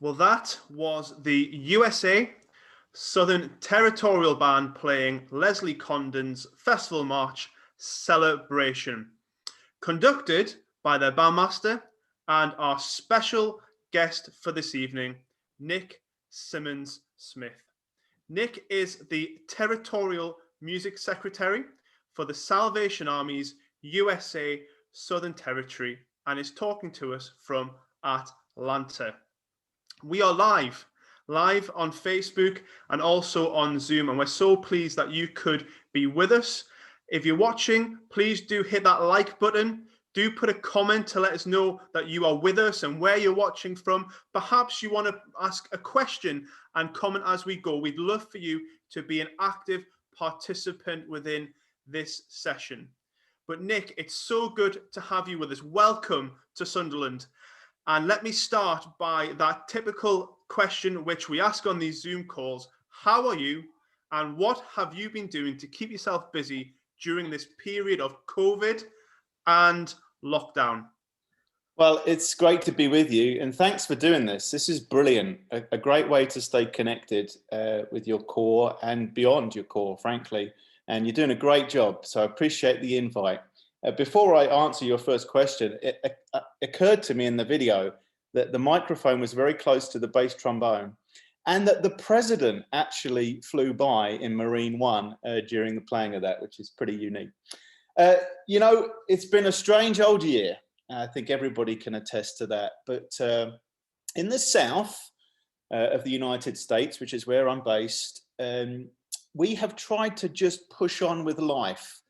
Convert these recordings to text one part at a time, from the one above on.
Well, that was the USA Southern Territorial Band playing Leslie Condon's Festival March Celebration, conducted by their bandmaster and our special guest for this evening, Nick Simmons-Smith. Nick is the Territorial Music Secretary for the Salvation Army's USA Southern Territory and is talking to us from Atlanta. We are live on Facebook and also on Zoom, and we're so pleased that you could be with us. If you're watching, please do hit that like button. Do put a comment to let us know that you are with us and where you're watching from. Perhaps you want to ask a question and comment as we go. We'd love for you to be an active participant within this session. But Nick, it's so good to have you with us. Welcome to Sunderland. And let me start by that typical question which we ask on these Zoom calls. How are you? And what have you been doing to keep yourself busy during this period of COVID and lockdown? Well, it's great to be with you, and thanks for doing this. This is brilliant. A great way to stay connected with your core and beyond your core, frankly. And you're doing a great job, so I appreciate the invite. Before I answer your first question, it occurred to me in the video that the microphone was very close to the bass trombone, and that the president actually flew by in Marine One during the playing of that, which is pretty unique. You know, it's been a strange old year. I think everybody can attest to that. But in the south of the United States, which is where I'm based, we have tried to just push on with life.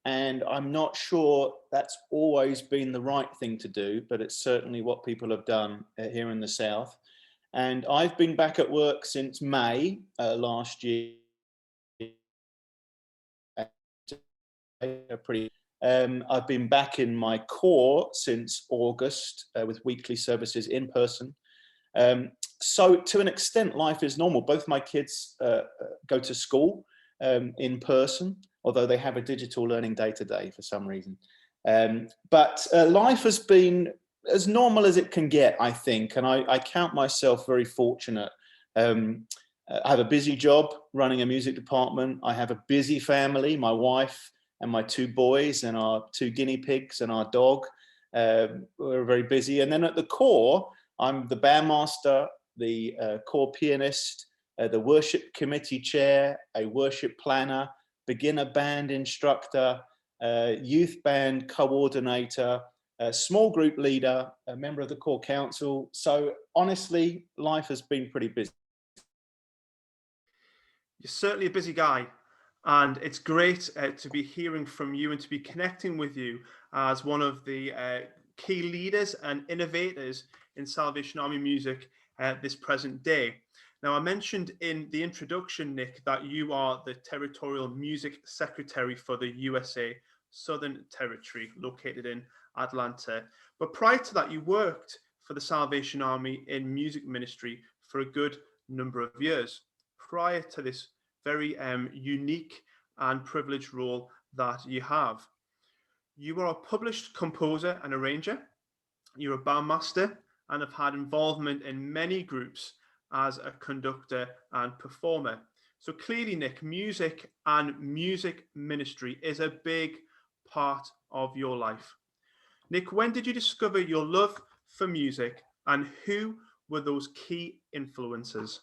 And I'm not sure that's always been the right thing to do, but it's certainly what people have done here in the south. And I've been back at work since May last year. I've been back in my core since August with weekly services in person. So to an extent, life is normal. Both my kids go to school in person, although they have a digital learning day to day for some reason. But life has been as normal as it can get, I think, and I count myself very fortunate. I have a busy job running a music department. I have a busy family, my wife and my two boys and our two guinea pigs and our dog. We're very busy. And then at the core, I'm the bandmaster, the core pianist, the worship committee chair, a worship planner, beginner band instructor, youth band coordinator, a small group leader, a member of the core council. So honestly, life has been pretty busy. You're certainly a busy guy. And it's great to be hearing from you and to be connecting with you as one of the key leaders and innovators in Salvation Army music this present day. Now, I mentioned in the introduction, Nick, that you are the Territorial Music Secretary for the USA Southern Territory, located in Atlanta. But prior to that, you worked for the Salvation Army in music ministry for a good number of years. Prior to this very unique and privileged role that you have. You are a published composer and arranger. You're a bandmaster and have had involvement in many groups as a conductor and performer. So clearly, Nick, music and music ministry is a big part of your life. Nick, when did you discover your love for music, and who were those key influences?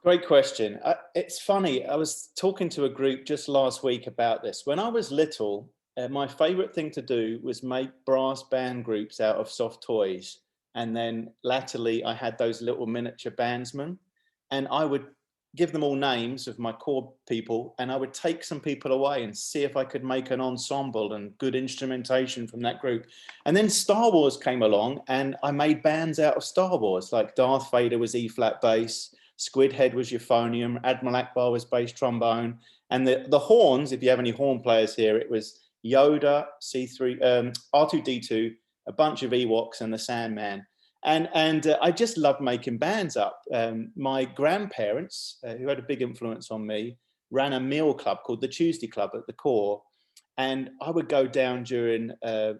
Great question. It's funny, I was talking to a group just last week about this. When I was little, my favorite thing to do was make brass band groups out of soft toys. And then latterly, I had those little miniature bandsmen, and I would give them all names of my core people, and I would take some people away and see if I could make an ensemble and good instrumentation from that group. And then Star Wars came along, and I made bands out of Star Wars, like Darth Vader was E-flat bass, Squidhead was euphonium, Admiral Akbar was bass trombone, and the horns, if you have any horn players here, it was Yoda, C3, R2-D2, a bunch of Ewoks, and the Sandman. And I just loved making bands up. My grandparents, who had a big influence on me, ran a meal club called the Tuesday Club at the core. And I would go down during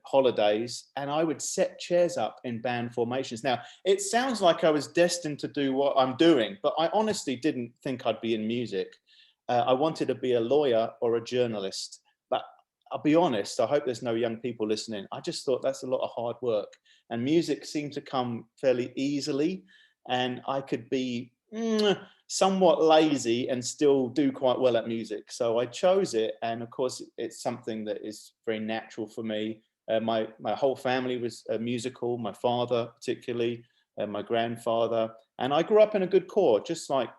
holidays and I would set chairs up in band formations. Now, it sounds like I was destined to do what I'm doing, but I honestly didn't think I'd be in music. I wanted to be a lawyer or a journalist. But I'll be honest, I hope there's no young people listening. I just thought that's a lot of hard work. And music seemed to come fairly easily. And I could be somewhat lazy and still do quite well at music. So I chose it. And of course, it's something that is very natural for me. My whole family was musical, my father particularly, my grandfather. And I grew up in a good core, just like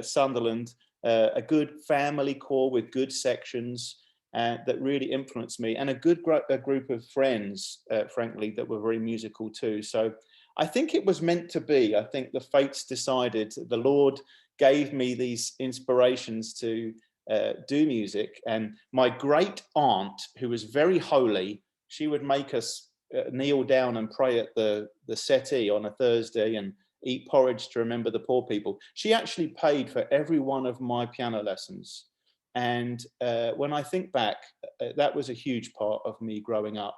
Sunderland, a good family core with good sections that really influenced me, and a group of friends, frankly, that were very musical too. So I think it was meant to be. I think the fates decided, the Lord gave me these inspirations to do music. And my great aunt, who was very holy, she would make us kneel down and pray at the settee on a Thursday and eat porridge to remember the poor people. She actually paid for every one of my piano lessons. And when I think back, that was a huge part of me growing up.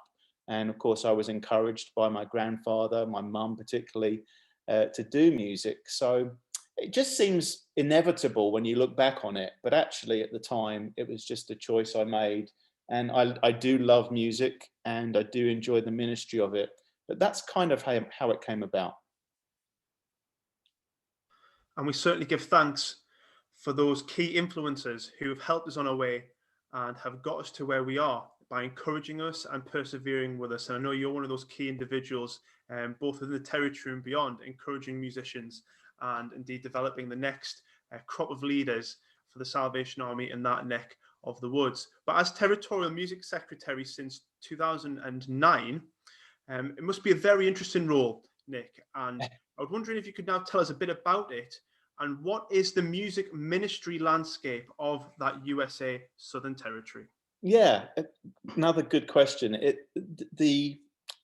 And of course, I was encouraged by my grandfather, my mum particularly, to do music. So it just seems inevitable when you look back on it. But actually, at the time, it was just a choice I made. And I do love music, and I do enjoy the ministry of it. But that's kind of how it came about. And we certainly give thanks for those key influences who have helped us on our way and have got us to where we are by encouraging us and persevering with us. And I know you're one of those key individuals, both in the territory and beyond, encouraging musicians and indeed developing the next crop of leaders for the Salvation Army in that neck of the woods. But as Territorial Music Secretary since 2009, it must be a very interesting role, Nick. And I was wondering if you could now tell us a bit about it and what is the music ministry landscape of that USA Southern Territory? Yeah, another good question.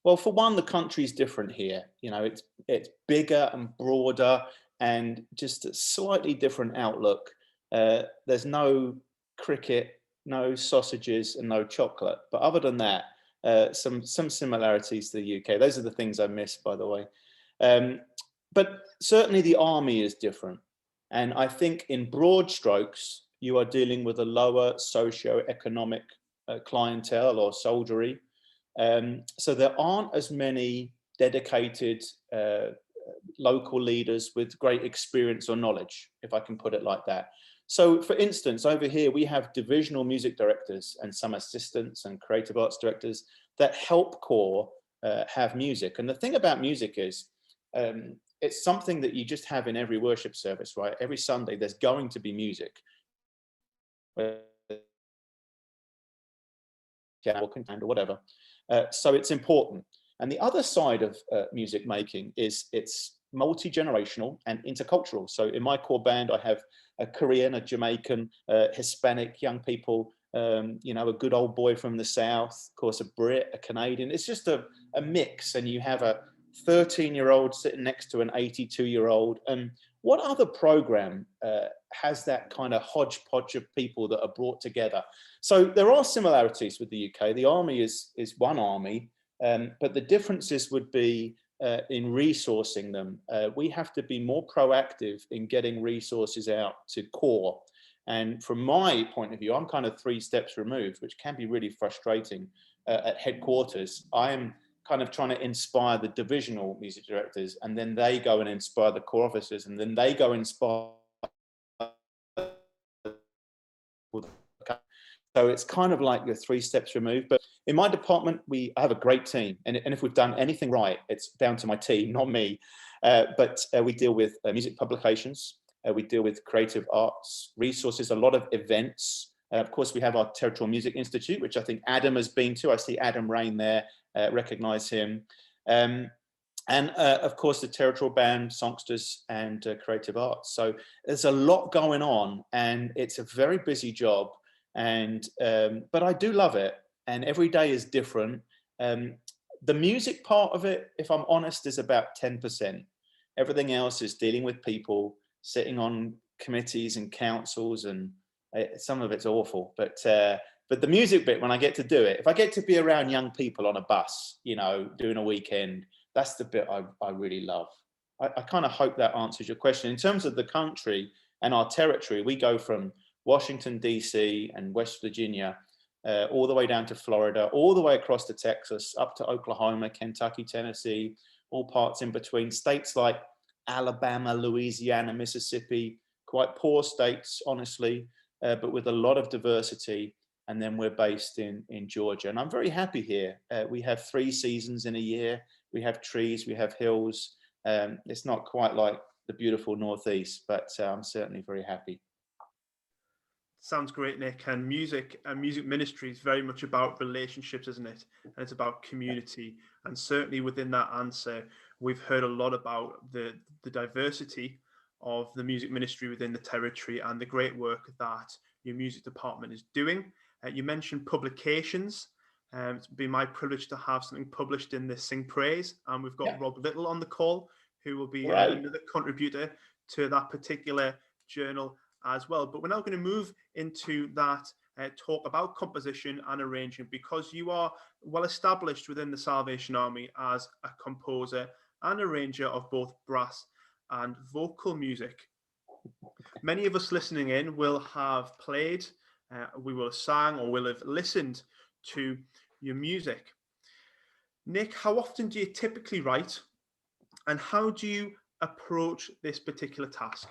Well, for one, the country's different here. You know, it's bigger and broader and just a slightly different outlook. There's no cricket, no sausages, and no chocolate. But other than that, some similarities to the UK. Those are the things I miss, by the way. But certainly the army is different. And I think in broad strokes, you are dealing with a lower socio-economic clientele or soldiery. So there aren't as many dedicated local leaders with great experience or knowledge, if I can put it like that. So for instance, over here, we have divisional music directors and some assistants and creative arts directors that help Corps have music. And the thing about music is, it's something that you just have in every worship service, right? Every Sunday, there's going to be music. Or whatever. So it's important. And the other side of music making is it's multi-generational and intercultural. So in my Corps band, I have a Korean, a Jamaican, Hispanic young people, you know, a good old boy from the South, of course, a Brit, a Canadian. It's just a mix. And you have a 13-year-old sitting next to an 82-year-old. And what other program has that kind of hodgepodge of people that are brought together? So there are similarities with the UK. The army is one army, but the differences would be in resourcing them. We have to be more proactive in getting resources out to Corps. And from my point of view, I'm kind of 3 steps removed, which can be really frustrating at headquarters. I am kind of trying to inspire the divisional music directors, and then they go and inspire the Corps officers, and then they go inspire. So it's kind of like you're 3 steps removed. But in my department, I have a great team. And if we've done anything right, it's down to my team, not me. But we deal with music publications. We deal with creative arts resources, a lot of events. Of course, we have our Territorial Music Institute, which I think Adam has been to. I see Adam Rain there, recognize him. And of course, the Territorial Band, songsters, and creative arts. So there's a lot going on, and it's a very busy job. And but I do love it, and every day is different. The music part of it, if I'm honest, is about 10%. Everything else is dealing with people, sitting on committees and councils, and some of it's awful. But the music bit, when I get to do it, if I get to be around young people on a bus, you know, doing a weekend, that's the bit I really love. I kind of hope that answers your question. In terms of the country and our territory, we go from Washington, DC and West Virginia, all the way down to Florida, all the way across to Texas, up to Oklahoma, Kentucky, Tennessee, all parts in between. States like Alabama, Louisiana, Mississippi, quite poor states, honestly, but with a lot of diversity. And then we're based in Georgia. And I'm very happy here. We have 3 seasons in a year. We have trees, we have hills. It's not quite like the beautiful Northeast, but I'm certainly very happy. Sounds great, Nick. And music ministry is very much about relationships, isn't it? And it's about community. And certainly within that answer, we've heard a lot about the diversity of the music ministry within the territory and the great work that your music department is doing. You mentioned publications. It's been my privilege to have something published in the Sing Praise, and we've got Yeah. Rob Little on the call, who will be Right. another contributor to that particular journal as well. But we're now going to move into that talk about composition and arranging, because you are well established within the Salvation Army as a composer and arranger of both brass and vocal music. Many of us listening in will have played, we will have sang, or will have listened to your music. Nick, how often do you typically write, and how do you approach this particular task?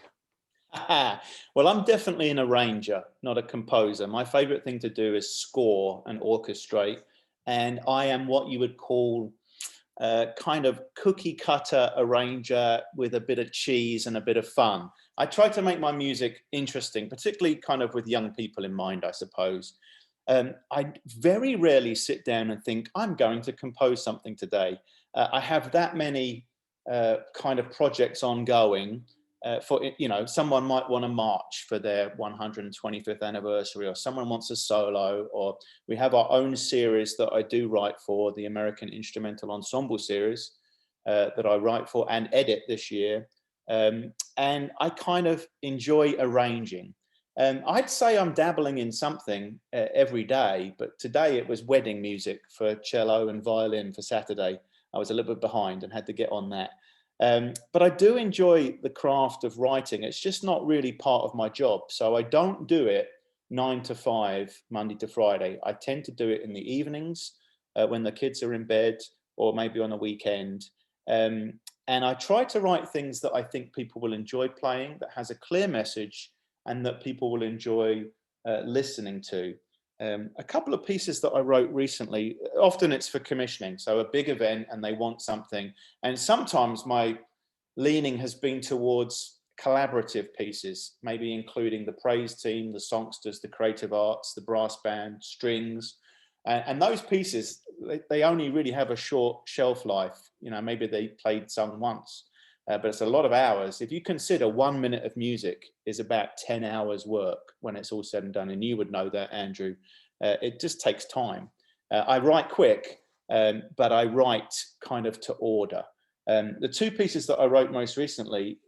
Well, I'm definitely an arranger, not a composer. My favorite thing to do is score and orchestrate, and I am what you would call kind of cookie cutter arranger with a bit of cheese and a bit of fun. I try to make my music interesting, particularly kind of with young people in mind, I suppose. I very rarely sit down and think, I'm going to compose something today. I have that many kind of projects ongoing. For, you know, someone might want a march for their 125th anniversary, or someone wants a solo, or we have our own series that I do write for, the American Instrumental Ensemble series that I write for and edit this year. And I kind of enjoy arranging. I'd say I'm dabbling in something every day, but today it was wedding music for cello and violin for Saturday. I was a little bit behind and had to get on that. But I do enjoy the craft of writing. It's just not really part of my job. So I don't do it 9 to 5, Monday to Friday. I tend to do it in the evenings when the kids are in bed, or maybe on a weekend. And I try to write things that I think people will enjoy playing, that has a clear message, and that people will enjoy listening to. A couple of pieces that I wrote recently, often it's for commissioning, so a big event and they want something. And sometimes my leaning has been towards collaborative pieces, maybe including the praise team, the songsters, the creative arts, the brass band, strings. And those pieces, they only really have a short shelf life. You know, maybe they played sung once, but it's a lot of hours. If you consider 1 minute of music is about 10 hours work when it's all said and done, and you would know that, Andrew, it just takes time. I write quick, but I write kind of to order. The two pieces that I wrote most recently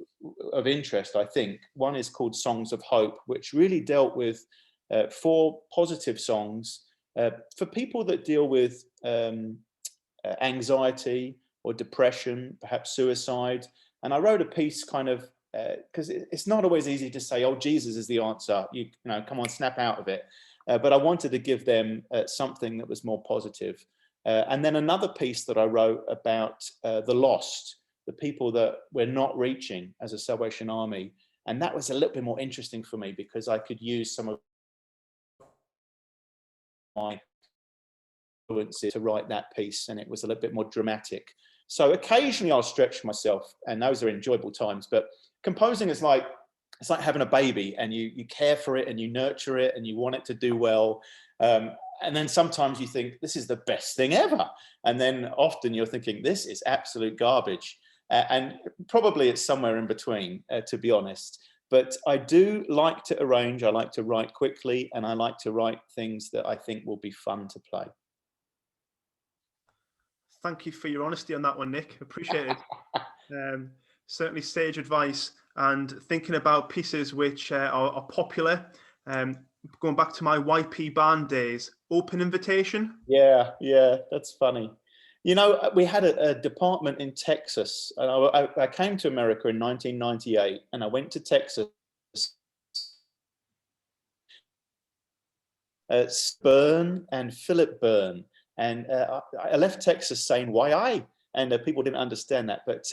of interest, I think, one is called Songs of Hope, which really dealt with 4 positive songs for people that deal with anxiety or depression, perhaps suicide. And I wrote a piece kind of, because it's not always easy to say, oh, Jesus is the answer, you know, come on, snap out of it. But I wanted to give them something that was more positive. And then another piece that I wrote about the lost, the people that we're not reaching as a Salvation Army. And that was a little bit more interesting for me, because I could use some of my influences to write that piece, and it was a little bit more dramatic. So occasionally I'll stretch myself, and those are enjoyable times. But composing is like, it's like having a baby, and you care for it and you nurture it and you want it to do well. And then sometimes you think, this is the best thing ever. And then often you're thinking, this is absolute garbage. And probably it's somewhere in between, to be honest. But I do like to arrange, I like to write quickly, and I like to write things that I think will be fun to play. Thank you for your honesty on that one, Nick. Appreciate it. Certainly sage advice, and thinking about pieces which are popular. Going back to my YP band days, Open Invitation. Yeah, that's funny. You know, we had a department in Texas, and I came to America in 1998, and I went to Texas. Byrne and Philip Byrne. And I left Texas saying, why I? And people didn't understand that. But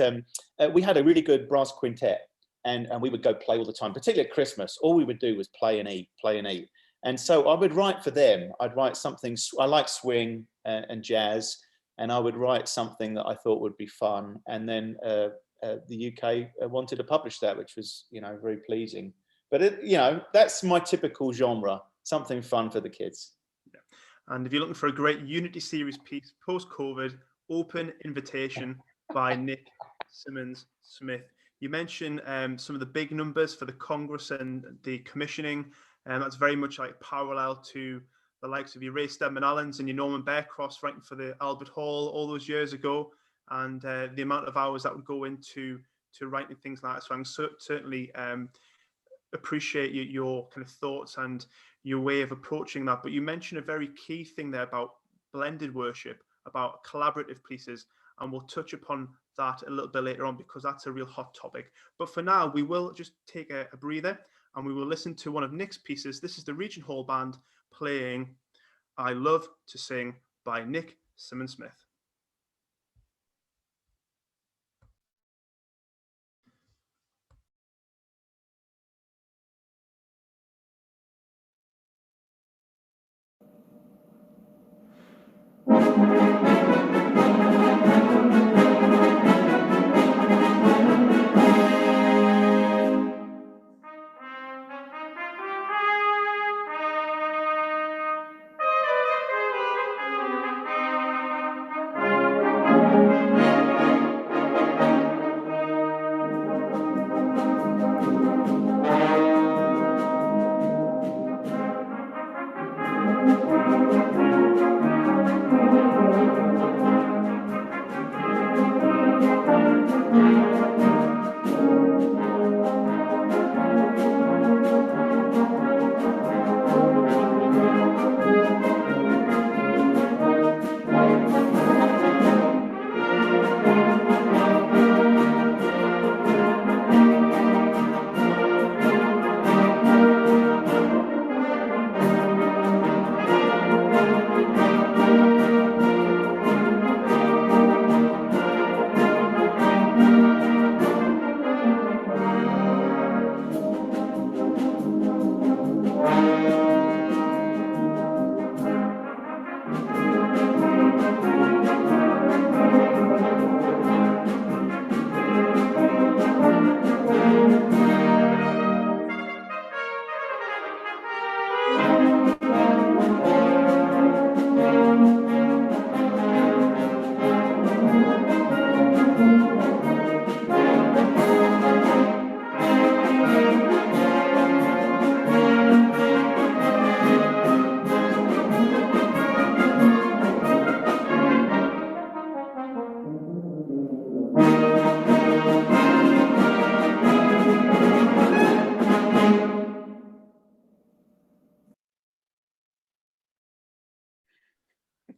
we had a really good brass quintet, and we would go play all the time, particularly at Christmas. All we would do was play and eat, play and eat. And so I would write for them. I'd write something, I like swing and jazz, and I would write something that I thought would be fun. And then the UK wanted to publish that, which was, you know, very pleasing. But, you know, that's my typical genre, something fun for the kids. Yeah. And if you're looking for a great Unity Series piece post-COVID, Open Invitation by Nick Simmons-Smith. You mentioned some of the big numbers for the Congress and the commissioning. That's very much like parallel to the likes of your Ray Stedman Allens and your Norman Bearcross writing for the Albert Hall all those years ago, and the amount of hours that would go into writing things like that. So I'm certainly appreciate your kind of thoughts and your way of approaching that. But you mentioned a very key thing there about blended worship, about collaborative pieces, and we'll touch upon that a little bit later on because that's a real hot topic. But for now, we will just take a breather and we will listen to one of Nick's pieces. This is the Regent Hall Band playing I Love to Sing by Nick Simmons-Smith.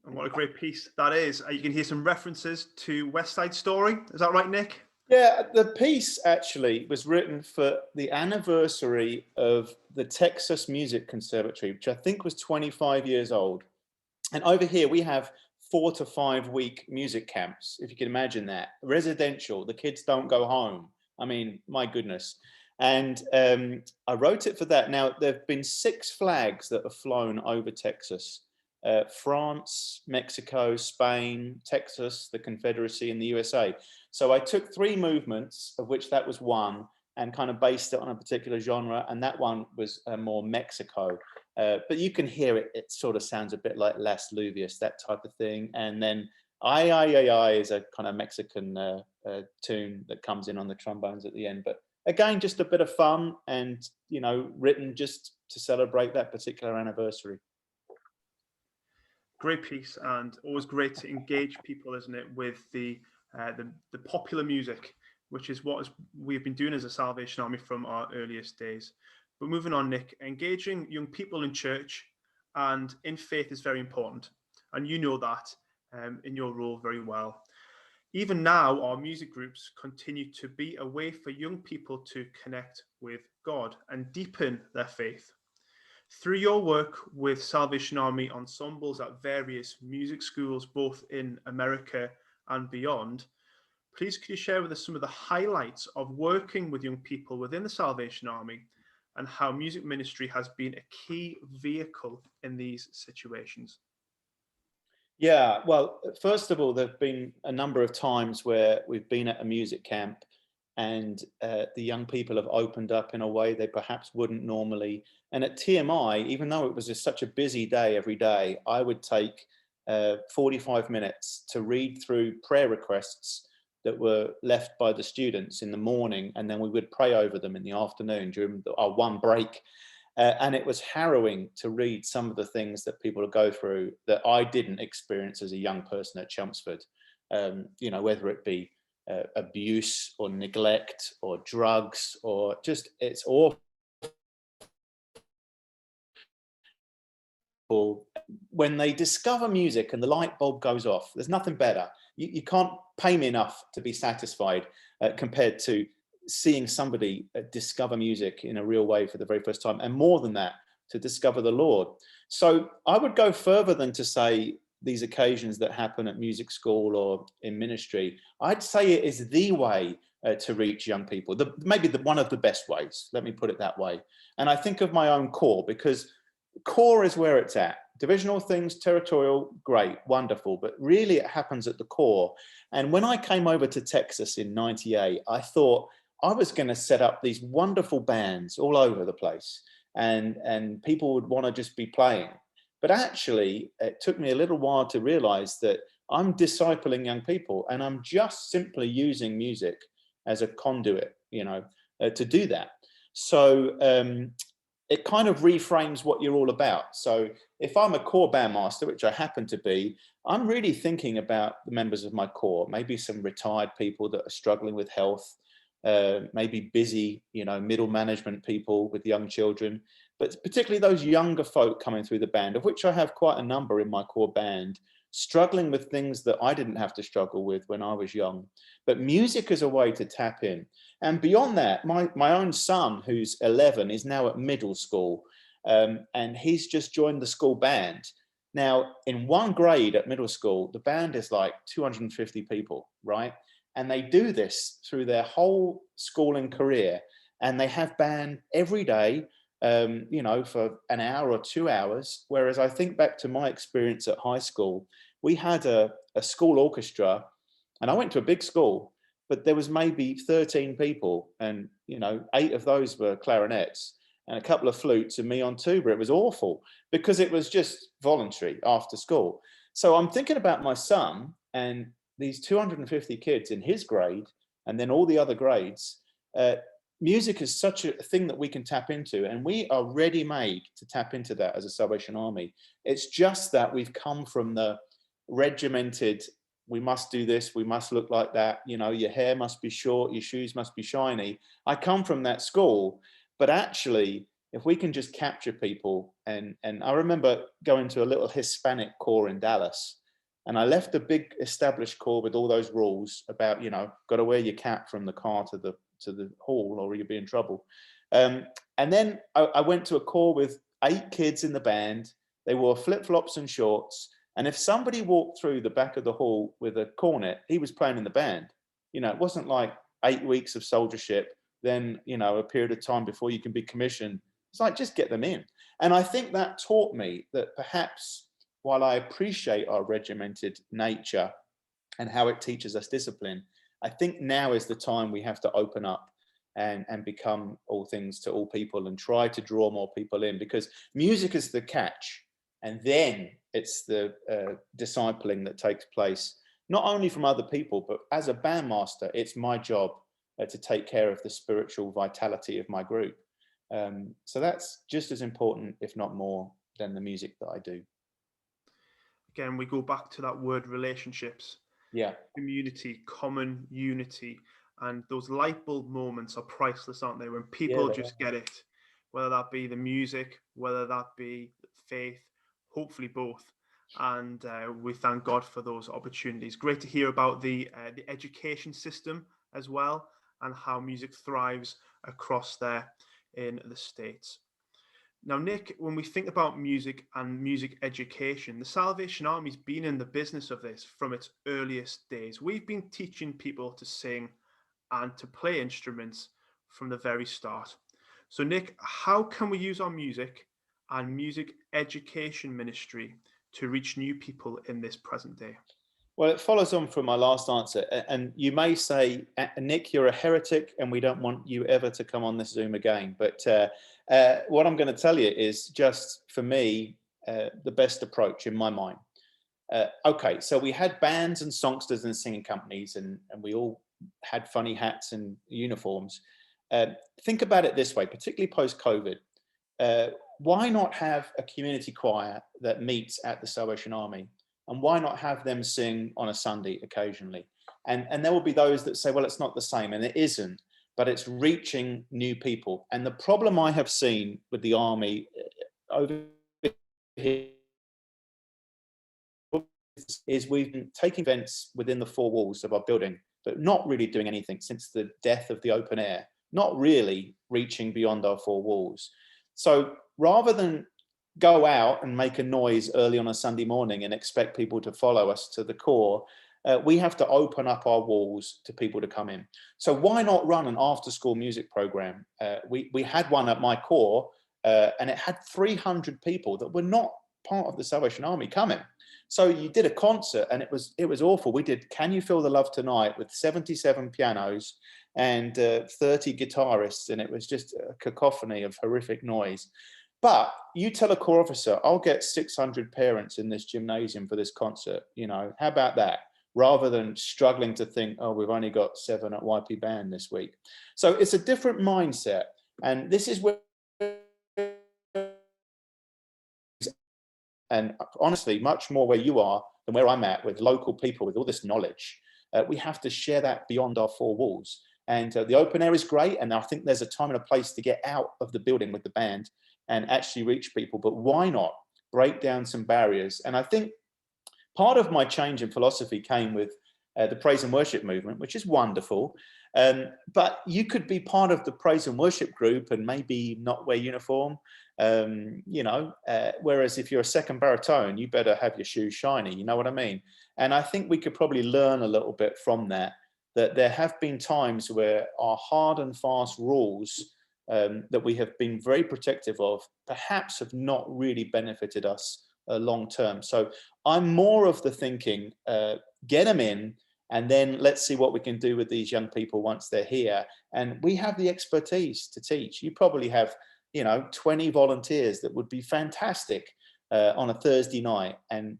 And what a great piece that is. You can hear some references to West Side Story. Is that right, Nick? Yeah, the piece actually was written for the anniversary of the Texas Music Conservatory, which I think was 25 years old. And over here we have 4 to 5 week music camps, if you can imagine that. Residential, the kids don't go home. I mean, my goodness. And I wrote it for that. Now, there have been 6 flags that have flown over Texas. France, Mexico, Spain, Texas, the Confederacy, and the USA. So I took 3 movements, of which that was one, and kind of based it on a particular genre, and that one was more Mexico. But you can hear it, it sort of sounds a bit like Las Luvias, that type of thing. And then I is a kind of Mexican tune that comes in on the trombones at the end. But again, just a bit of fun and, you know, written just to celebrate that particular anniversary. Great piece, and always great to engage people, isn't it, with the popular music, which is what we've been doing as a Salvation Army from our earliest days. But moving on, Nick, engaging young people in church and in faith is very important, and you know that in your role very well. Even now, our music groups continue to be a way for young people to connect with God and deepen their faith. Through your work with Salvation Army ensembles at various music schools, both in America and beyond, please could you share with us some of the highlights of working with young people within the Salvation Army and how music ministry has been a key vehicle in these situations? Yeah, well, first of all, there have been a number of times where we've been at a music camp and the young people have opened up in a way they perhaps wouldn't normally. And at TMI, even though it was just such a busy day every day, I would take 45 minutes to read through prayer requests that were left by the students in the morning, and then we would pray over them in the afternoon during our one break. And it was harrowing to read some of the things that people go through that I didn't experience as a young person at Chelmsford. You know, whether it be abuse or neglect or drugs or just, it's awful. When they discover music and the light bulb goes off, there's nothing better. You can't pay me enough to be satisfied compared to seeing somebody discover music in a real way for the very first time, and more than that, to discover the Lord. So I would go further than to say these occasions that happen at music school or in ministry. I'd say it is the way to reach young people, maybe one of the best ways, let me put it that way. And I think of my own core, because core is where it's at. Divisional things, territorial, great, wonderful, but really it happens at the core. And when I came over to Texas in '98, I thought I was going to set up these wonderful bands all over the place, and people would want to just be playing. But actually, it took me a little while to realize that I'm discipling young people, and I'm just simply using music as a conduit, you know, to do that. So it kind of reframes what you're all about. So if I'm a core bandmaster, which I happen to be, I'm really thinking about the members of my core, maybe some retired people that are struggling with health, maybe busy, you know, middle management people with young children, but particularly those younger folk coming through the band, of which I have quite a number in my core band, struggling with things that I didn't have to struggle with when I was young. But music is a way to tap in. And beyond that, my own son, who's 11, is now at middle school, and he's just joined the school band. Now, in one grade at middle school, the band is like 250 people, right? And they do this through their whole schooling career. And they have band every day, you know, for an hour or 2 hours. Whereas I think back to my experience at high school, we had a school orchestra, and I went to a big school, but there was maybe 13 people, and, you know, 8 of those were clarinets and a couple of flutes and me on tuba. It was awful because it was just voluntary after school. So I'm thinking about my son and these 250 kids in his grade, and then all the other grades. Music is such a thing that we can tap into, and we are ready made to tap into that as a Salvation Army. It's just that we've come from the regimented, we must do this, we must look like that, you know, your hair must be short, your shoes must be shiny. I come from that school, but actually, if we can just capture people, and I remember going to a little Hispanic corps in Dallas, and I left a big established corps with all those rules about, you know, got to wear your cap from the car to the hall or you'll be in trouble. And then I went to a corps with 8 kids in the band. They wore flip-flops and shorts. And if somebody walked through the back of the hall with a cornet, he was playing in the band. You know, it wasn't like 8 weeks of soldiership, then, you know, a period of time before you can be commissioned. It's like, just get them in. And I think that taught me that perhaps, while I appreciate our regimented nature and how it teaches us discipline, I think now is the time we have to open up and become all things to all people and try to draw more people in, because music is the catch. And then it's the discipling that takes place, not only from other people, but as a bandmaster, it's my job to take care of the spiritual vitality of my group. So that's just as important, if not more, than the music that I do. Again, we go back to that word relationships. Yeah. Community, common unity. And those light bulb moments are priceless, aren't they? When people just get it, whether that be the music, whether that be faith, hopefully both. And we thank God for those opportunities. Great to hear about the education system as well, and how music thrives across there in the States. Now, Nick, when we think about music and music education, the Salvation Army's been in the business of this from its earliest days. We've been teaching people to sing and to play instruments from the very start. So, Nick, how can we use our music and music education ministry to reach new people in this present day? Well, it follows on from my last answer. And you may say, Nick, you're a heretic and we don't want you ever to come on this Zoom again. But what I'm going to tell you is just, for me, the best approach in my mind. Okay, so we had bands and songsters and singing companies, and we all had funny hats and uniforms. Think about it this way, particularly post-COVID. why not have a community choir that meets at the Salvation Army? And why not have them sing on a Sunday occasionally? And there will be those that say, well, it's not the same, and it isn't, but it's reaching new people. And the problem I have seen with the Army over here is we've been taking events within the four walls of our building, but not really doing anything since the death of the open air, not really reaching beyond our four walls. So rather than go out and make a noise early on a Sunday morning and expect people to follow us to the core, we have to open up our walls to people to come in. So why not run an after-school music program? We had one at my core, and it had 300 people that were not part of the Salvation Army coming. So you did a concert, and it was awful. We did "Can You Feel the Love Tonight" with 77 pianos and 30 guitarists, and it was just a cacophony of horrific noise. But you tell a corps officer, I'll get 600 parents in this gymnasium for this concert. You know, how about that? Rather than struggling to think, oh, we've only got 7 at YP Band this week. So it's a different mindset. And this is where, and honestly, much more where you are than where I'm at, with local people, with all this knowledge. We have to share that beyond our four walls. And the open air is great. And I think there's a time and a place to get out of the building with the band and actually reach people. But why not break down some barriers? And I think part of my change in philosophy came with the praise and worship movement, which is wonderful. But you could be part of the praise and worship group and maybe not wear uniform, whereas if you're a second baritone, you better have your shoes shiny, you know what I mean? And I think we could probably learn a little bit from that there have been times where our hard and fast rules that we have been very protective of perhaps have not really benefited us long term. So I'm more of the thinking, get them in, and then let's see what we can do with these young people once they're here. And we have the expertise to teach. You probably have, 20 volunteers that would be fantastic on a Thursday night. And,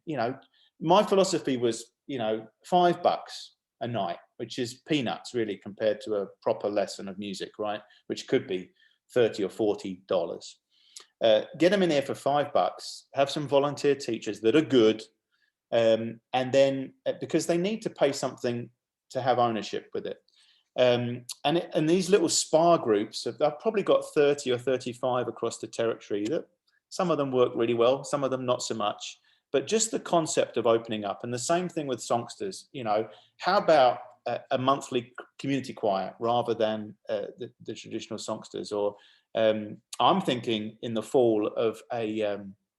my philosophy was, $5 a night, which is peanuts really compared to a proper lesson of music, right? Which could be $30 or $40. Get them in here for $5, have some volunteer teachers that are good, and then because they need to pay something to have ownership with it. And these little SPA groups, I've probably got 30 or 35 across the territory. That some of them work really well, some of them not so much. But just the concept of opening up, and the same thing with songsters. How about a monthly community choir rather than the traditional songsters? Or I'm thinking in the fall of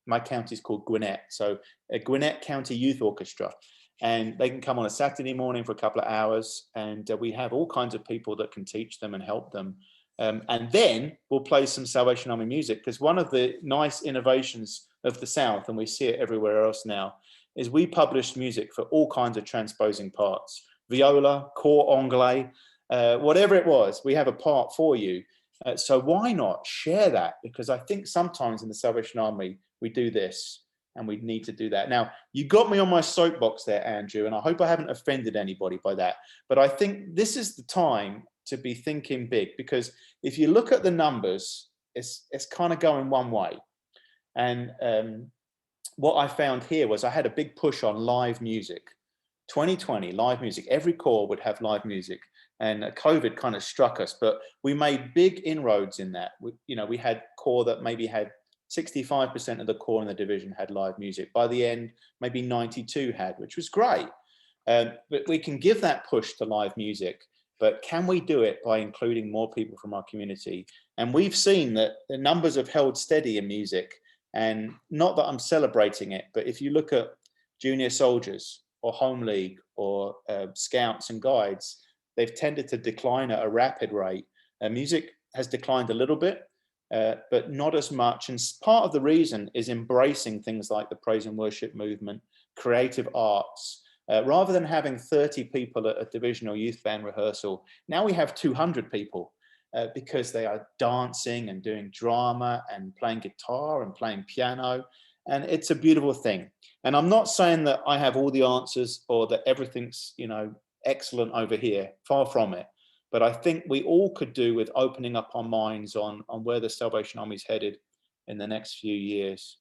my county is called Gwinnett, so a Gwinnett County Youth Orchestra, and they can come on a Saturday morning for a couple of hours, and we have all kinds of people that can teach them and help them. And then we'll play some Salvation Army music, because one of the nice innovations of the South, and we see it everywhere else now, is we publish music for all kinds of transposing parts, viola, cor anglais, whatever it was, we have a part for you. So why not share that? Because I think sometimes in the Salvation Army, we do this and we need to do that. Now, you got me on my soapbox there, Andrew, and I hope I haven't offended anybody by that. But I think this is the time to be thinking big, because if you look at the numbers, it's kind of going one way. And what I found here was I had a big push on live music. 2020, live music. Every corps would have live music. And COVID kind of struck us, but we made big inroads in that. We had corps that maybe had 65% of the corps in the division had live music. By the end, maybe 92 had, which was great. But we can give that push to live music, but can we do it by including more people from our community? And we've seen that the numbers have held steady in music, and not that I'm celebrating it, but if you look at junior soldiers or home league or scouts and guides, they've tended to decline at a rapid rate. Music has declined a little bit, but not as much. And part of the reason is embracing things like the praise and worship movement, creative arts. Rather than having 30 people at a divisional youth band rehearsal, now we have 200 people because they are dancing and doing drama and playing guitar and playing piano. And it's a beautiful thing. And I'm not saying that I have all the answers or that everything's, excellent over here, far from it. But I think we all could do with opening up our minds on where the Salvation Army is headed in the next few years.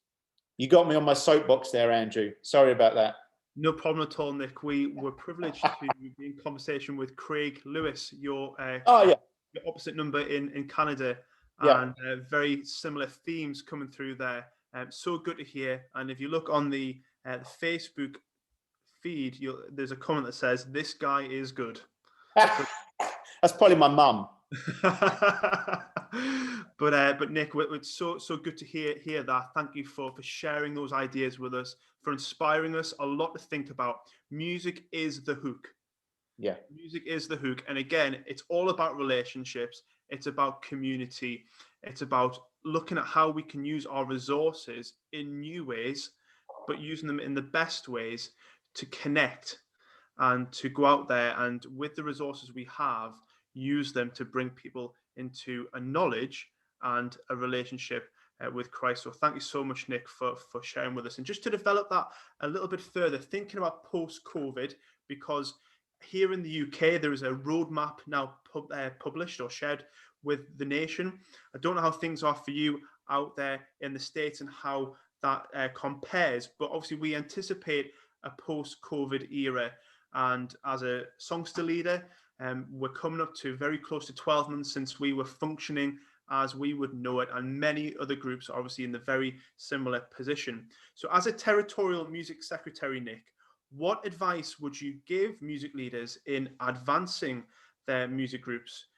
You got me on my soapbox there, Andrew. Sorry about that. No problem at all, Nick. We were privileged to be in conversation with Craig Lewis, your your opposite number in Canada, and very similar themes coming through there. So good to hear. And if you look on the Facebook feed, there's a comment that says, "This guy is good." That's probably my mum. But Nick, it's so good to hear that. Thank you for sharing those ideas with us, for inspiring us. A lot to think about. Music is the hook. Yeah. Music is the hook. And again, it's all about relationships. It's about community. It's about looking at how we can use our resources in new ways, but using them in the best ways to connect and to go out there and, with the resources we have, use them to bring people into a knowledge and a relationship with Christ. So thank you so much, Nick, for sharing with us. And just to develop that a little bit further, thinking about post-COVID, because here in the UK, there is a roadmap now published or shared with the nation. I don't know how things are for you out there in the States and how that compares, but obviously we anticipate a post-COVID era. And as a songster leader, we're coming up to very close to 12 months since we were functioning as we would know it, and many other groups are obviously in the very similar position. So as a Territorial Music Secretary, Nick, what advice would you give music leaders in advancing their music groups,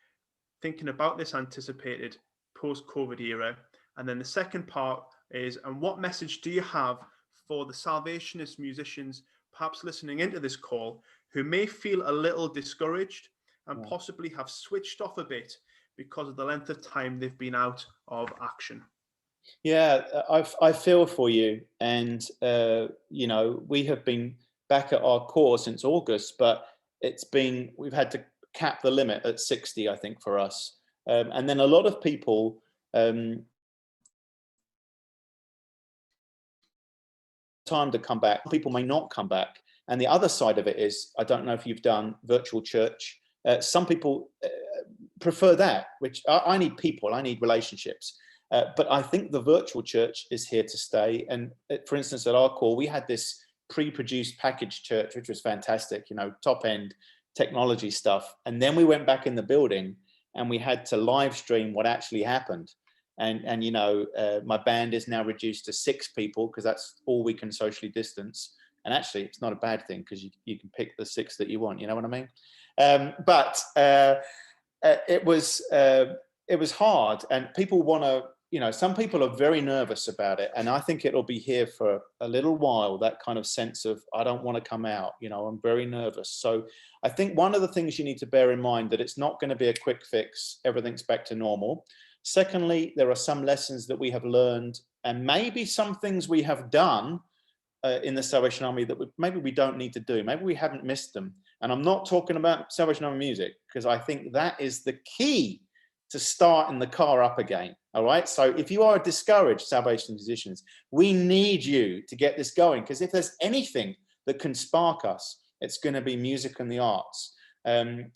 thinking about this anticipated post-COVID era? And then the second part is, and what message do you have for the Salvationist musicians perhaps listening into this call who may feel a little discouraged and possibly have switched off a bit because of the length of time they've been out of action? Yeah, I feel for you. And, you know, we have been back at our core since August, but we've had to cap the limit at 60, I think, for us. And then a lot of people, time to come back, people may not come back. And the other side of it is, I don't know if you've done virtual church. Some people prefer that, which I need people, I need relationships. But I think the virtual church is here to stay. And for instance, at our call, we had this pre-produced package church, which was fantastic, you know, top end technology stuff. And then we went back in the building and we had to live stream what actually happened. And you know, my band is now reduced to 6 people because that's all we can socially distance. And actually, it's not a bad thing because you can pick the 6 that you want. You know what I mean? But it was hard, and people want to. You know, some people are very nervous about it, and I think it'll be here for a little while. That kind of sense of I don't want to come out. You know, I'm very nervous. So I think one of the things you need to bear in mind that it's not going to be a quick fix. Everything's back to normal. Secondly, there are some lessons that we have learned, and maybe some things we have done in the Salvation Army that maybe we don't need to do. Maybe we haven't missed them. And I'm not talking about Salvation Army music, because I think that is the key to starting the car up again. All right. So if you are discouraged, Salvation musicians, we need you to get this going, because if there's anything that can spark us, it's going to be music and the arts. And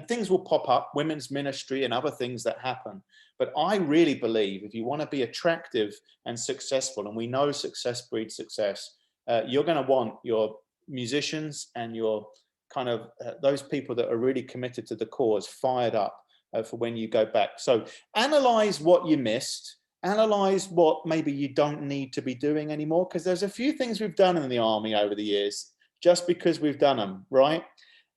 things will pop up, women's ministry and other things that happen. But I really believe if you want to be attractive and successful, and we know success breeds success, you're going to want your musicians and your kind of those people that are really committed to the cause fired up for when you go back. So analyze what you missed, analyze what maybe you don't need to be doing anymore, because there's a few things we've done in the army over the years just because we've done them, right?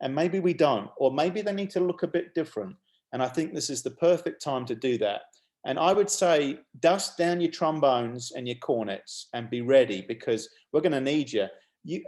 And maybe we don't, or maybe they need to look a bit different. And I think this is the perfect time to do that. And I would say dust down your trombones and your cornets and be ready, because we're going to need you.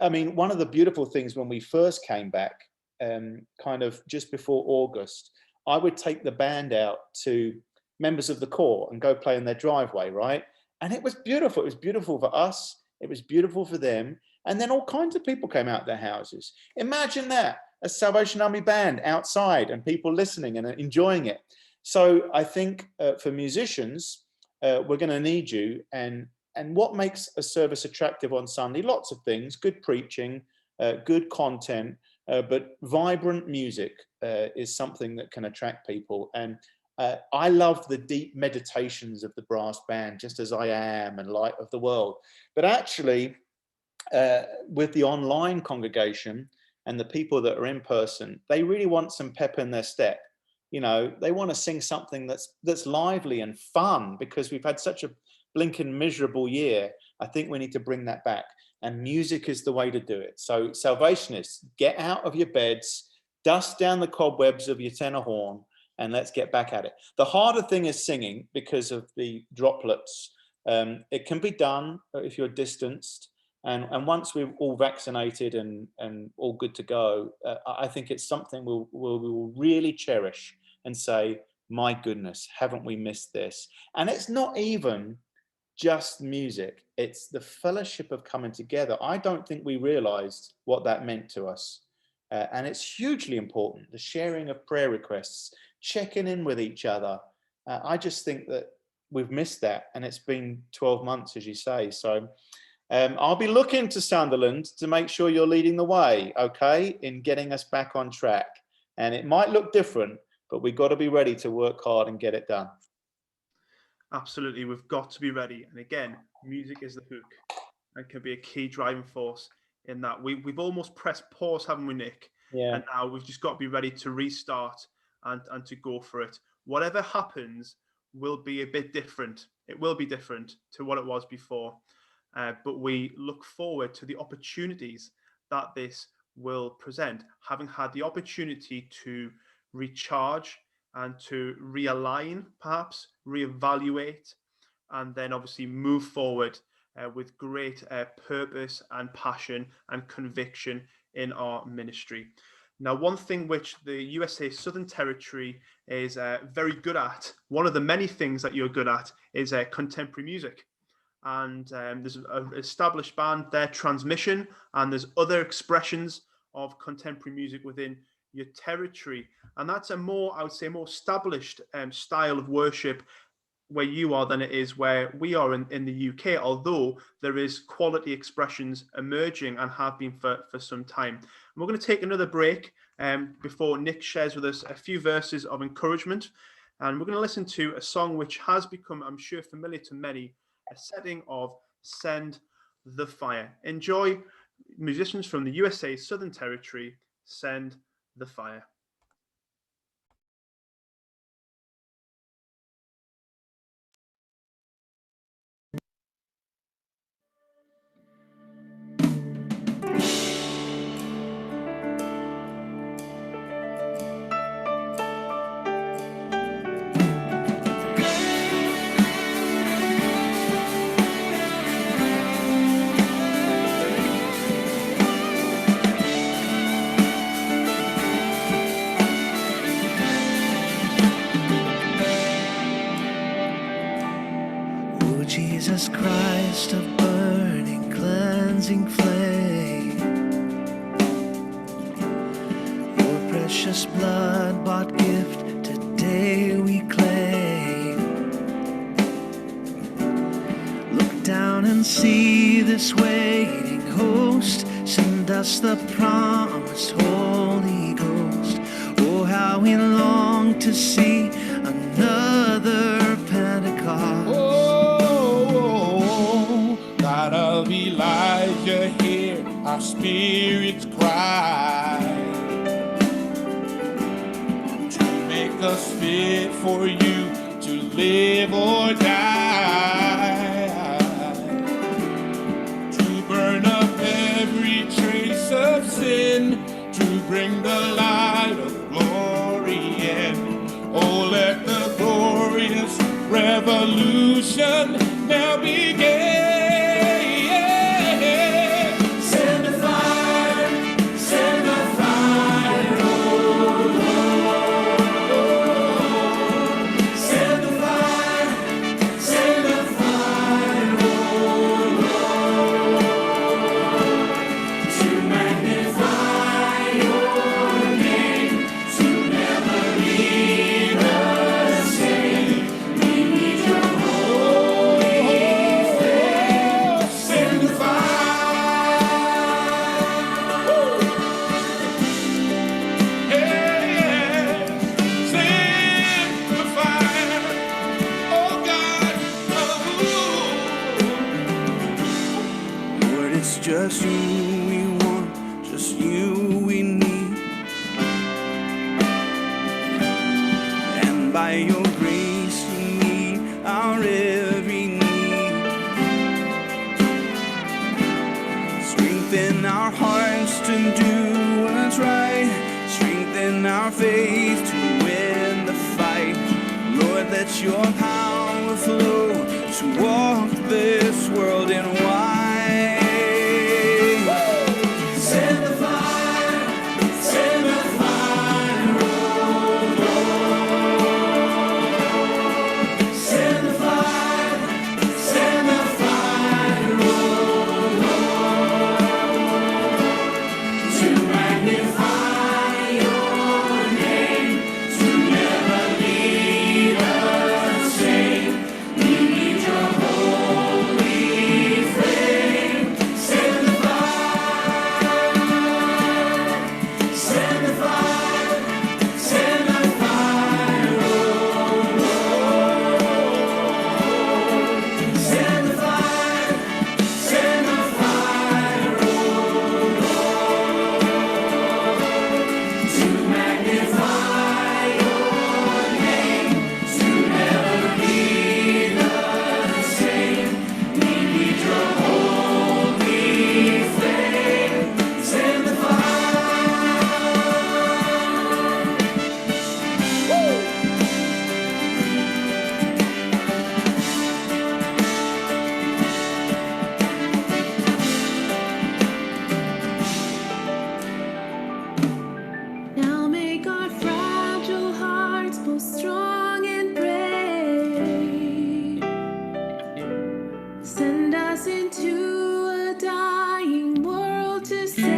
I mean, one of the beautiful things when we first came back, kind of just before August, I would take the band out to members of the corps and go play in their driveway, right? And it was beautiful. It was beautiful for us. It was beautiful for them. And then all kinds of people came out their houses. Imagine that, a Salvation Army band outside and people listening and enjoying it. So I think for musicians, we're going to need you. And what makes a service attractive on Sunday? Lots of things: good preaching, good content, but vibrant music is something that can attract people. And I love the deep meditations of the brass band, Just As I Am and Light of the World. But actually, with the online congregation and the people that are in person, they really want some pep in their step. You know, they want to sing something that's lively and fun, because we've had such a blinking miserable year. I think we need to bring that back, and music is the way to do it. So Salvationists, get out of your beds, dust down the cobwebs of your tenor horn, and let's get back at it. The harder thing is singing because of the droplets. It can be done if you're distanced, and once we're all vaccinated and all good to go, I think it's something we will really cherish and say, my goodness, haven't we missed this? And it's not even just music, it's the fellowship of coming together. I don't think we realized what that meant to us. And it's hugely important, the sharing of prayer requests, checking in with each other. I just think that we've missed that, and it's been 12 months, as you say. So I'll be looking to Sunderland to make sure you're leading the way, okay, in getting us back on track. And it might look different, but we've got to be ready to work hard and get it done. Absolutely, we've got to be ready. And again, music is the hook and can be a key driving force in that. We've almost pressed pause, haven't we, Nick? Yeah. And now we've just got to be ready to restart and to go for it. Whatever happens will be a bit different. It will be different to what it was before. But we look forward to the opportunities that this will present, having had the opportunity to recharge and to realign, perhaps reevaluate, and then obviously move forward with great purpose and passion and conviction in our ministry. Now, one thing which the USA Southern Territory is very good at, one of the many things that you're good at, is contemporary music. And there's an established band, their Transmission, and there's other expressions of contemporary music within your territory. And that's a more, I would say, more established style of worship where you are than it is where we are in the UK, although there is quality expressions emerging and have been for some time. And we're going to take another break before Nick shares with us a few verses of encouragement. And we're going to listen to a song which has become, I'm sure, familiar to many, a setting of Send the Fire. Enjoy musicians from the USA Southern Territory, Send the Fire. Jesus Christ, of burning, cleansing flame, your precious blood-bought gift today we claim. Look down and see this waiting host, send us the promised Holy Ghost. Oh, how we long to see another Pentecost. God of Elijah, hear our spirits cry to make us fit for you to live or die, to burn up every trace of sin, to bring the light of glory in. Oh, let the glorious revolution now begin. It's just you we want, just you we need. And by your grace you meet our every need. Strengthen our hearts to do what's right. Strengthen our faith to win the fight. Lord, let your power flow to walk this world in white. Send the fire, send the fire, oh Lord. Send the fire, oh Lord. To magnify your name, to never leave us shame. We need your holy flame. Send the fire, send the fire, send the fire, oh Lord. Send the fire, oh Lord. To magnify your name, to never leave us shame. We need your holy flame. Send the fire. Now make our fragile hearts both strong and brave. Send us into a dying world to save.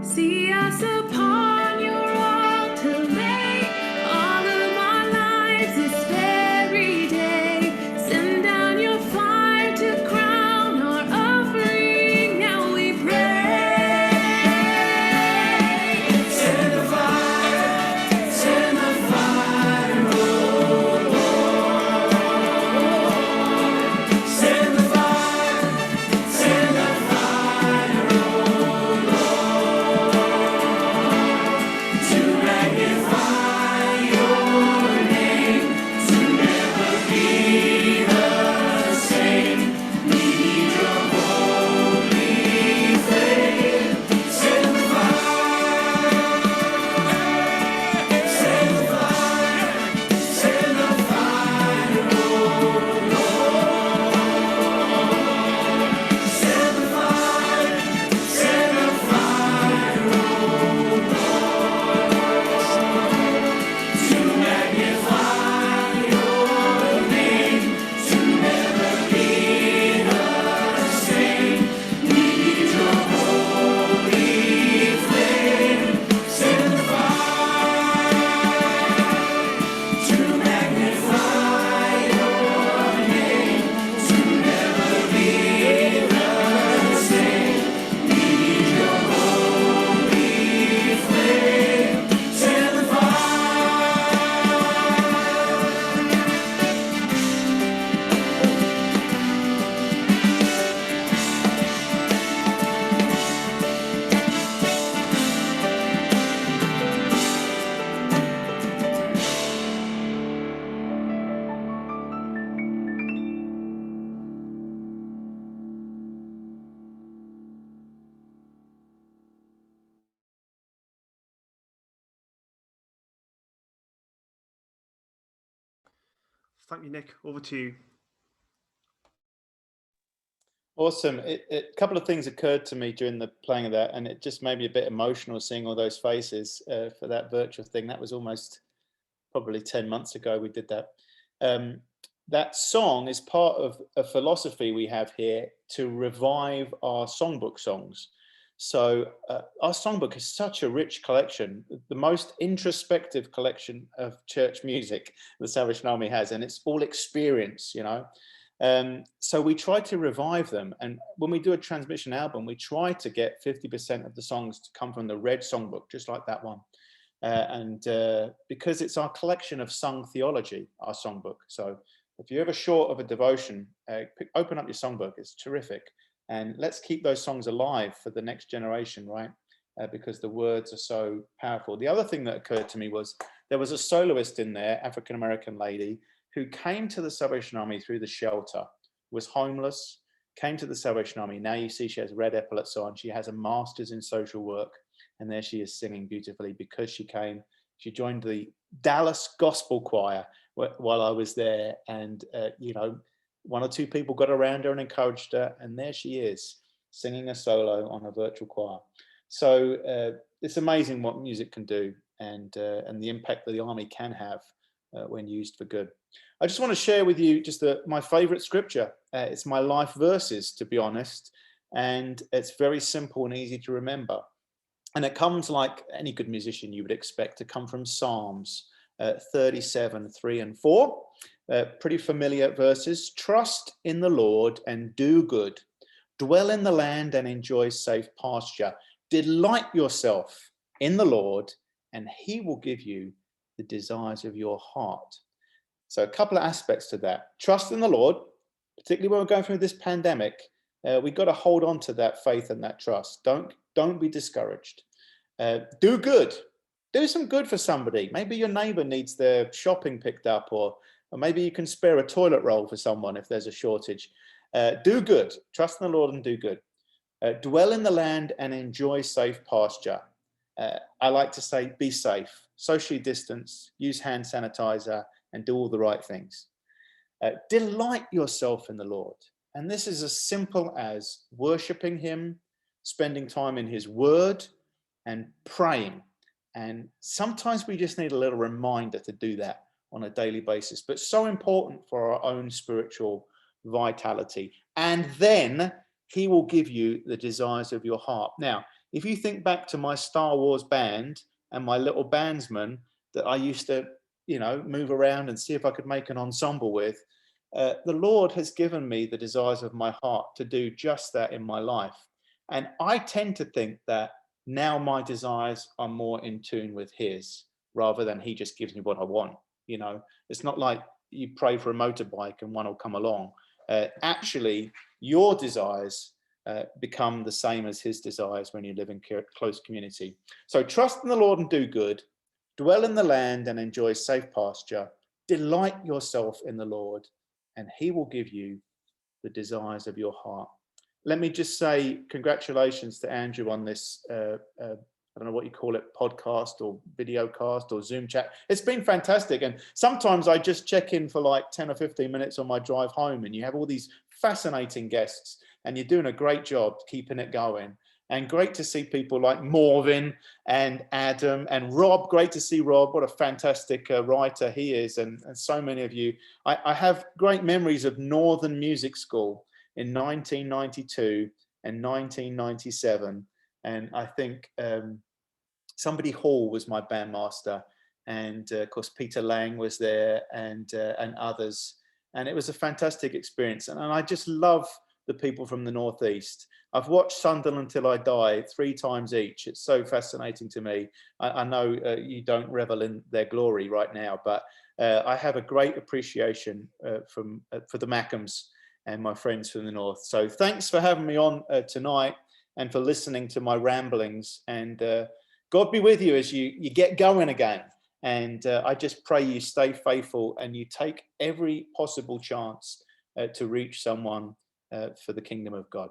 See us upon your altar, lay all of our lives this very day. Send down your fire to crown our offering. Now we pray. Send the fire, oh Lord. Send the fire, oh Lord. To magnify your name, to never be the same. We need your holy flame. Send the fire, send the fire, send the fire, oh Lord. Send the fire, oh Lord. To magnify your name, to never be the same. We need your holy flame. Send the fire. To magnify your name, to never be the same. We need your holy flame. Send the fire. Thank you, Nick. Over to you. Awesome. A couple of things occurred to me during the playing of that, and it just made me a bit emotional seeing all those faces for that virtual thing. That was almost probably 10 months ago we did that. That song is part of a philosophy we have here to revive our songbook songs. So our songbook is such a rich collection, the most introspective collection of church music the Salvation Army has, and it's all experience, you know. So we try to revive them, and when we do a transmission album, we try to get 50% of the songs to come from the red songbook, just like that one. And because it's our collection of sung theology, our songbook. So if you're ever short of a devotion, open up your songbook. It's terrific. And let's keep those songs alive for the next generation, right? Because the words are so powerful. The other thing that occurred to me was there was a soloist in there, African-American lady, who came to the Salvation Army through the shelter, was homeless, came to the Salvation Army. Now you see she has red epaulets on. She has a master's in social work. And there she is singing beautifully because she came. She joined the Dallas Gospel Choir while I was there. And, you know, one or two people got around her and encouraged her. And there she is singing a solo on a virtual choir. So it's amazing what music can do and the impact that the army can have when used for good. I just want to share with you just my favorite scripture. It's my life verses, to be honest. And it's very simple and easy to remember. And it comes like any good musician you would expect to come from Psalms 37, 3 and 4. Pretty familiar verses. Trust in the Lord and do good. Dwell in the land and enjoy safe pasture. Delight yourself in the Lord and he will give you the desires of your heart. So a couple of aspects to that. Trust in the Lord, particularly when we're going through this pandemic. We've got to hold on to that faith and that trust. Don't be discouraged. Do good. Do some good for somebody. Maybe your neighbor needs their shopping picked up, or maybe you can spare a toilet roll for someone if there's a shortage. Do good. Trust in the Lord and do good. Dwell in the land and enjoy safe pasture. I like to say, be safe, socially distance, use hand sanitizer, and do all the right things. Delight yourself in the Lord. And this is as simple as worshiping him, spending time in his word, and praying. And sometimes we just need a little reminder to do that on a daily basis, but so important for our own spiritual vitality. And then he will give you the desires of your heart. Now, if you think back to my Star Wars band and my little bandsman that I used to, you know, move around and see if I could make an ensemble with, the Lord has given me the desires of my heart to do just that in my life. And I tend to think that now my desires are more in tune with his, rather than he just gives me what I want. You know, it's not like you pray for a motorbike and one will come along. Actually, your desires become the same as his desires when you live in close community. So trust in the Lord and do good. Dwell in the land and enjoy safe pasture. Delight yourself in the Lord, and he will give you the desires of your heart. Let me just say congratulations to Andrew on this, I don't know what you call it, podcast or video cast or Zoom chat. It's been fantastic. And sometimes I just check in for like 10 or 15 minutes on my drive home, and you have all these fascinating guests and you're doing a great job keeping it going. And great to see people like Morvin and Adam and Rob. Great to see Rob. What a fantastic writer he is. And so many of you. I have great memories of Northern Music School in 1992 and 1997. And I think somebody Hall was my bandmaster. And of course, Peter Lang was there and others. And it was a fantastic experience. And I just love the people from the Northeast. I've watched Sunderland Till I Die 3 times each. It's so fascinating to me. I know you don't revel in their glory right now, but I have a great appreciation for the Mackhams and my friends from the North. So thanks for having me on tonight and for listening to my ramblings. And God be with you as you get going again. And I just pray you stay faithful and you take every possible chance to reach someone for the kingdom of God.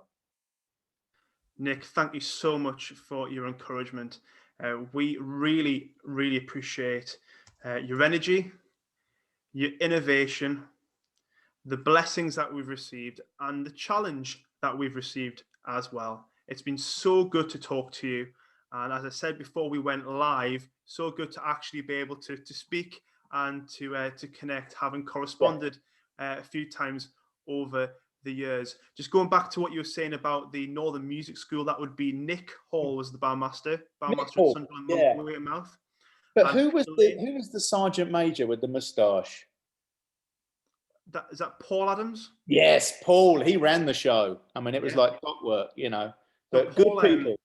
Nick, thank you so much for your encouragement. We really, really appreciate your energy, your innovation, the blessings that we've received, and the challenge that we've received as well. It's been so good to talk to you. And as I said before we went live, so good to actually be able to speak and to connect, having corresponded a few times over the years. Just going back to what you were saying about the Northern Music School, that would be Nick Hall was the bandmaster at Sunderland Mouth. But who was the sergeant major with the moustache? Is that Paul Adams? Yes, Paul. He ran the show. I mean, it was like clockwork, you know. But Paul, good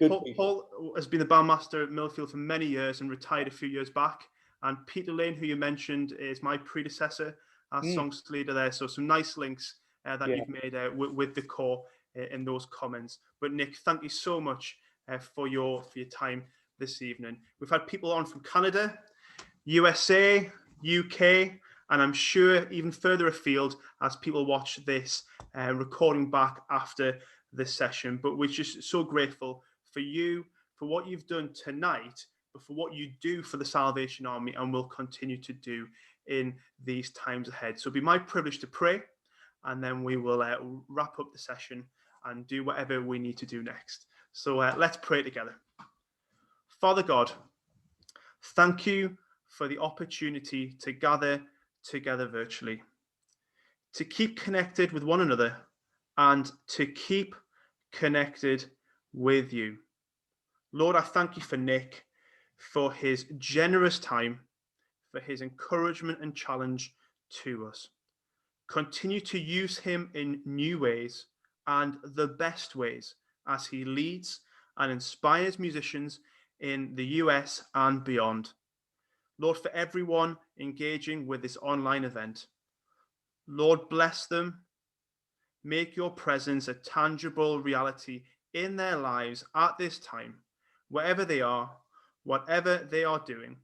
people. Paul has been the bandmaster at Millfield for many years and retired a few years back. And Peter Lane, who you mentioned, is my predecessor. as songs leader there. So some nice links that you've made with the core in those comments. But Nick, thank you so much for your time this evening. We've had people on from Canada, USA, UK, and I'm sure even further afield as people watch this recording back after this session. But we're just so grateful for you, for what you've done tonight, but for what you do for the Salvation Army and will continue to do in these times ahead. So it'll be my privilege to pray, and then we will wrap up the session and do whatever we need to do next. So let's pray together. Father God, thank you for the opportunity to gather together virtually, to keep connected with one another, and to keep connected with you. Lord, I thank you for Nick, for his generous time, for his encouragement and challenge to us. Continue to use him in new ways and the best ways as he leads and inspires musicians in the US and beyond. Lord, for everyone engaging with this online event, Lord, bless them. Make your presence a tangible reality in their lives at this time, wherever they are, whatever they are doing,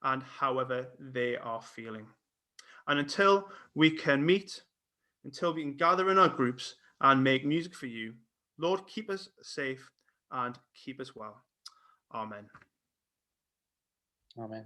and however they are feeling. And until we can meet, until we can gather in our groups and make music for you, Lord, keep us safe and keep us well. Amen. Amen.